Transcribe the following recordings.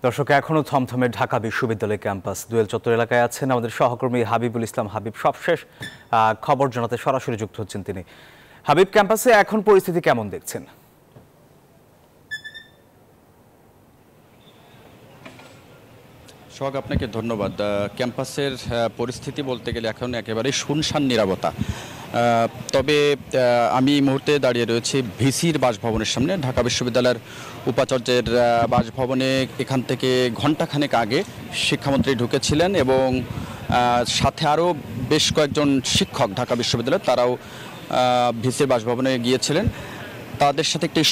দর্শক, এখনো থমথমে ঢাকা বিশ্ববিদ্যালয় ক্যাম্পাস। দোয়েল চত্বর এলাকায় আছেন আমাদের সহকর্মী হাবিবুল ইসলাম হাবিব। সবশেষ খবর জানাতে সরাসরি যুক্ত হচ্ছেন তিনি। হাবিব, ক্যাম্পাসে এখন পরিস্থিতি কেমন দেখছেন? সোহাগ, আপনাকে ধন্যবাদ। ক্যাম্পাসের পরিস্থিতি বলতে গেলে এখন একেবারেই শুনশান নীরবতা। তবে আমি এই মুহূর্তে দাঁড়িয়ে রয়েছি ভিসির বাসভবনের সামনে। ঢাকা বিশ্ববিদ্যালয়ের উপাচার্যের বাসভবনে এখান থেকে ঘণ্টাখানেক আগে শিক্ষামন্ত্রী ঢুকেছিলেন এবং সাথে আরও বেশ কয়েকজন শিক্ষক ঢাকা বিশ্ববিদ্যালয়ের তারাও ভিসির বাসভবনে গিয়েছিলেন। তাদের সাথে একটি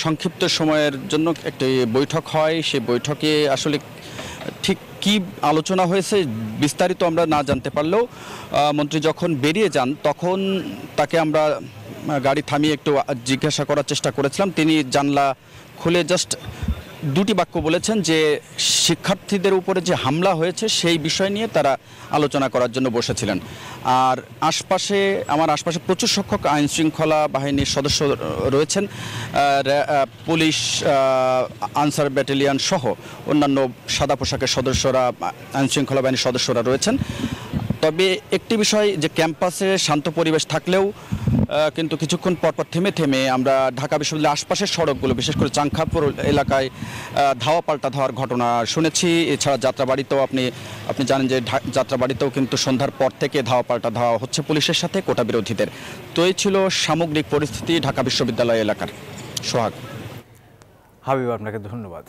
সংক্ষিপ্ত সময়ের জন্য একটি বৈঠক হয়। সেই বৈঠকে আসলে ঠিক কি আলোচনা হয়েছে বিস্তারিত আমরা না জানতে পারলেও মন্ত্রী যখন বেরিয়ে যান তখন তাকে আমরা গাড়ি থামিয়ে একটু জিজ্ঞাসা করার চেষ্টা করেছিলাম। তিনি জানলা খুলে জাস্ট দুটি বাক্য বলেছেন যে শিক্ষার্থীদের উপরে যে হামলা হয়েছে সেই বিষয় নিয়ে তারা আলোচনা করার জন্য বসেছিলেন। আর আমার আশপাশে প্রচুর সংখ্যক আইন শৃঙ্খলা বাহিনীর সদস্য রয়েছেন, পুলিশ, আনসার ব্যাটালিয়ন সহ অন্যান্য সাদা পোশাকের সদস্যরা, আইন শৃঙ্খলা বাহিনীর সদস্যরা রয়েছেন। তবে একটি বিষয় যে ক্যাম্পাসে শান্ত পরিবেশ থাকলেও কিন্তু কিছুক্ষণ পরপর থেমে থেমে আমরা ঢাকা বিশ্ববিদ্যালয়ের আশপাশের সড়কগুলো, বিশেষ করে চাংখাপুর এলাকায় ধাওয়া পাল্টা ধাওয়ার ঘটনা শুনেছি। এছাড়া যাত্রাবাড়িতেও আপনি জানেন যে যাত্রাবাড়িতেও কিন্তু সন্ধ্যার পর থেকে ধাওয়া পাল্টা ধাওয়া হচ্ছে পুলিশের সাথে কোটা বিরোধীদের। তো এই ছিল সামগ্রিক পরিস্থিতি ঢাকা বিশ্ববিদ্যালয় এলাকার। সোহাগ। হাবিব, আপনাকে ধন্যবাদ।